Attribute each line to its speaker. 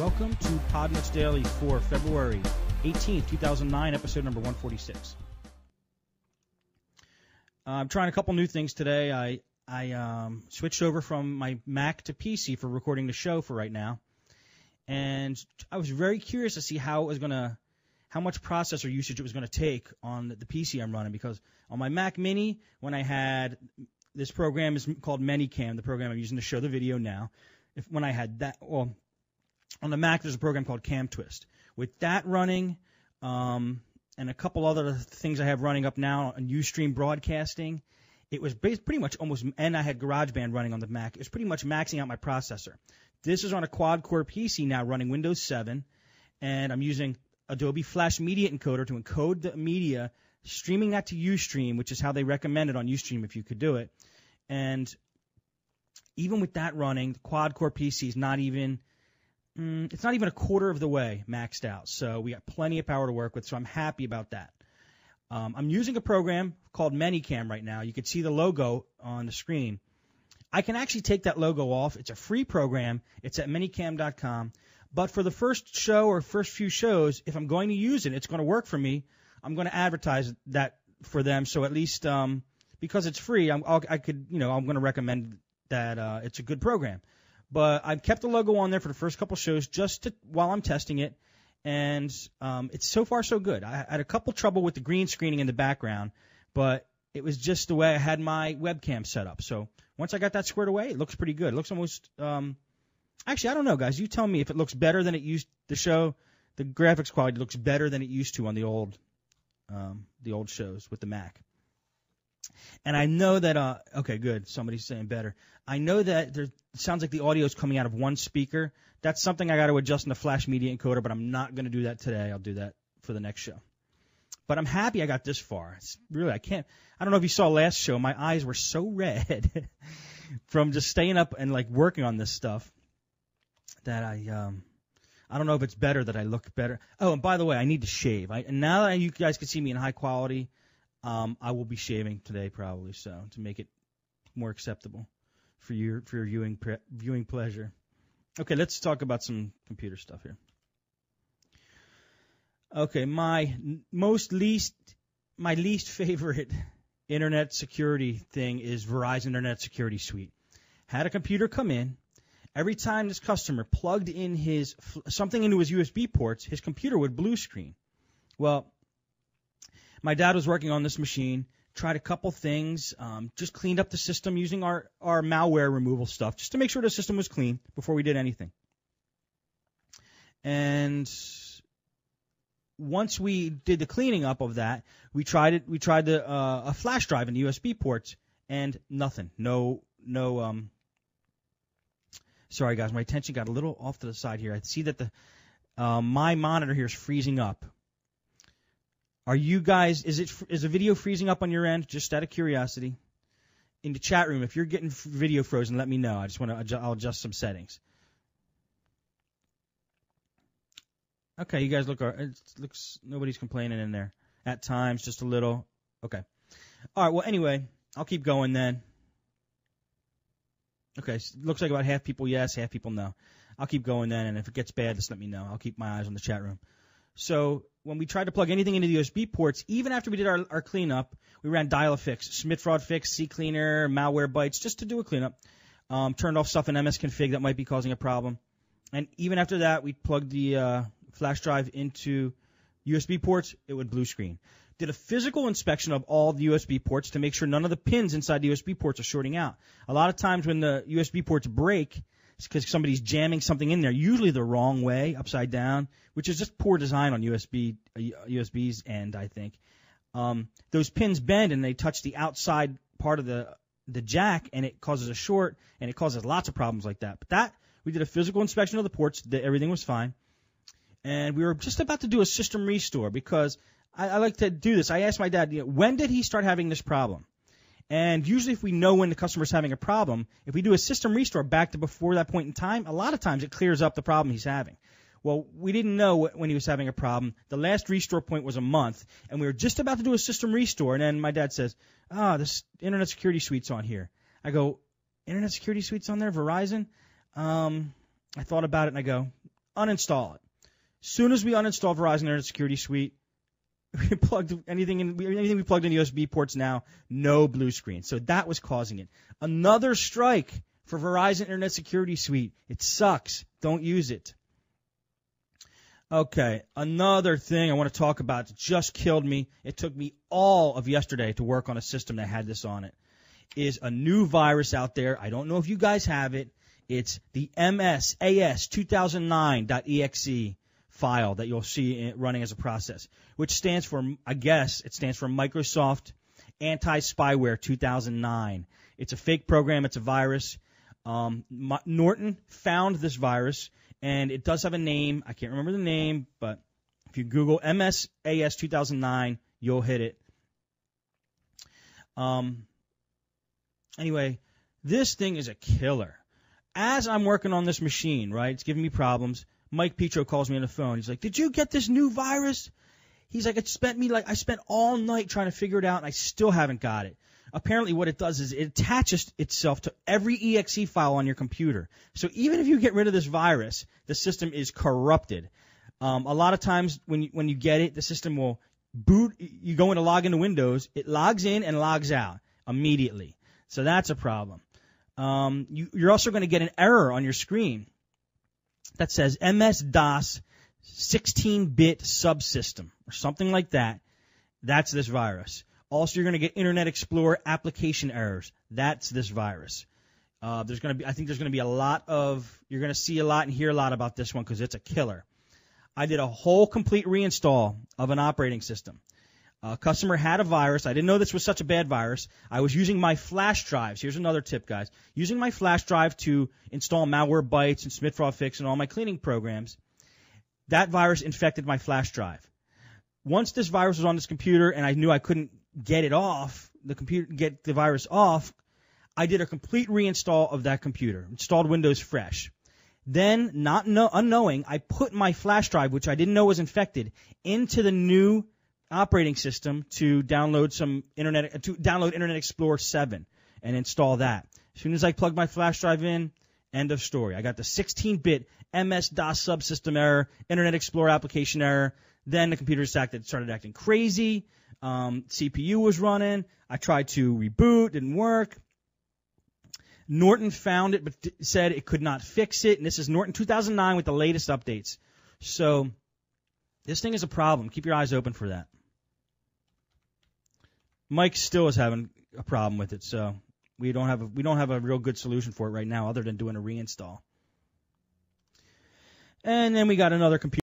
Speaker 1: welcome to Podnutz Daily for February 18th, 2009, episode number 146. I'm trying a couple new things today. I switched over from my Mac to PC for recording the show for right now, and I was very curious to see how much processor usage it was going to take on the PC I'm running, because on my Mac Mini, when I had this program is called ManyCam, the program I'm using to show the video now. When I had that, well, on the Mac there's a program called CamTwist. With that running, and a couple other things I have running up now on Ustream broadcasting, it was pretty much almost, and I had GarageBand running on the Mac. It was pretty much maxing out my processor. This is on a quad-core PC now running Windows 7, and I'm using Adobe Flash Media Encoder to encode the media, streaming that to Ustream, which is how they recommend it on Ustream if you could do it. And even with that running, the quad-core PC is not even a quarter of the way maxed out. So we got plenty of power to work with, so I'm happy about that. I'm using a program called ManyCam right now. You can see the logo on the screen. I can actually take that logo off. It's a free program. It's at manycam.com. But for the first show or first few shows, if I'm going to use it, it's going to work for me. I'm going to advertise that for them. So at least because it's free, I'm going to recommend that it's a good program. But I've kept the logo on there for the first couple shows while I'm testing it, and it's so far so good. I had a couple trouble with the green screening in the background, but it was just the way I had my webcam set up. So once I got that squared away, it looks pretty good. It looks almost actually, I don't know, guys. You tell me if it looks better than it used to show. The graphics quality looks better than it used to on the old shows with the Mac. And I know that, okay, good. Somebody's saying better. I know that it sounds like the audio is coming out of one speaker. That's something I got to adjust in the Flash Media Encoder, but I'm not going to do that today. I'll do that for the next show. But I'm happy I got this far. I don't know if you saw last show. My eyes were so red from just staying up and like working on this stuff that I don't know if it's better that I look better. Oh, and by the way, I need to shave. And now that you guys can see me in high quality, I will be shaving today probably, so to make it more acceptable for your viewing pleasure. Okay, let's talk about some computer stuff here. Okay, my least favorite internet security thing is Verizon Internet Security Suite. Had a computer come in. Every time this customer plugged in something into his USB ports, his computer would blue screen. Well, my dad was working on this machine, tried a couple things, just cleaned up the system using our malware removal stuff, just to make sure the system was clean before we did anything. And once we did the cleaning up of that, we tried a flash drive in the USB ports, and nothing. No. Sorry guys, my attention got a little off to the side here. I see that my monitor here is freezing up. Are you guys? Is the video freezing up on your end? Just out of curiosity. In the chat room, if you're getting video frozen, let me know. I'll adjust some settings. Okay, you guys looks nobody's complaining in there. At times, just a little. Okay. All right. Well, anyway, I'll keep going then. Okay, looks like about half people yes, half people no. I'll keep going then, and if it gets bad, just let me know. I'll keep my eyes on the chat room. So when we tried to plug anything into the USB ports, even after we did our cleanup, we ran dial-a-fix, Smith fraud fix, CCleaner, malware bytes, just to do a cleanup. Turned off stuff in msconfig that might be causing a problem. And even after that, we plugged the flash drive into USB ports, it would blue screen. Did a physical inspection of all the USB ports to make sure none of the pins inside the USB ports are shorting out. A lot of times when the USB ports break, it's because somebody's jamming something in there, usually the wrong way, upside down, which is just poor design on USB's end, I think. Those pins bend and they touch the outside part of the jack, and it causes a short, and it causes lots of problems like that. But we did a physical inspection of the ports, everything was fine. And we were just about to do a system restore because I like to do this. I asked my dad, when did he start having this problem? And usually if we know when the customer's having a problem, if we do a system restore back to before that point in time, a lot of times it clears up the problem he's having. Well, we didn't know when he was having a problem. The last restore point was a month, and we were just about to do a system restore, and then my dad says, this Internet Security Suite's on here. I go, Internet Security Suite's on there, Verizon? I thought about it, and I go, uninstall it. As soon as we uninstalled Verizon Internet Security Suite, we plugged anything we plugged in USB ports now, no blue screen. So that was causing it. Another strike for Verizon Internet Security Suite. It sucks. Don't use it. Okay, another thing I want to talk about that just killed me. It took me all of yesterday to work on a system that had this on it. Is a new virus out there. I don't know if you guys have it. It's the MSAS2009.exe file that you'll see running as a process, which stands for, I guess, it stands for Microsoft Anti-Spyware 2009. It's a fake program. It's a virus. Norton found this virus, and it does have a name. I can't remember the name, but if you Google MSAS 2009, you'll hit it. Anyway, this thing is a killer. As I'm working on this machine, right, it's giving me problems. Mike Petro calls me on the phone. He's like, "Did you get this new virus?" He's like, I spent all night trying to figure it out, and I still haven't got it. Apparently what it does is it attaches itself to every exe file on your computer. So even if you get rid of this virus, the system is corrupted. A lot of times when you get it, the system will boot. You go in to log into Windows, it logs in and logs out immediately. So that's a problem. You're also going to get an error on your screen that says MS-DOS 16-bit subsystem or something like that. That's this virus. Also, you're going to get Internet Explorer application errors. That's this virus. I think there's going to be you're going to see a lot and hear a lot about this one because it's a killer. I did a whole complete reinstall of an operating system. A customer had a virus. I didn't know this was such a bad virus. I was using my flash drives. Here's another tip, guys. Using my flash drive to install Malwarebytes and SmithFix and all my cleaning programs. That virus infected my flash drive. Once this virus was on this computer and I knew I couldn't get it off, get the virus off, I did a complete reinstall of that computer, installed Windows fresh. Then, unknowing, I put my flash drive, which I didn't know was infected, into the new operating system to download Internet Explorer 7 and install that. As soon as I plugged my flash drive in, end of story. I got the 16-bit MS-DOS subsystem error, Internet Explorer application error. Then the computer started acting crazy. CPU was running. I tried to reboot, didn't work. Norton found it, but said it could not fix it. And this is Norton 2009 with the latest updates. So this thing is a problem. Keep your eyes open for that. Mike still is having a problem with it, so we don't have a real good solution for it right now, other than doing a reinstall. And then we got another computer.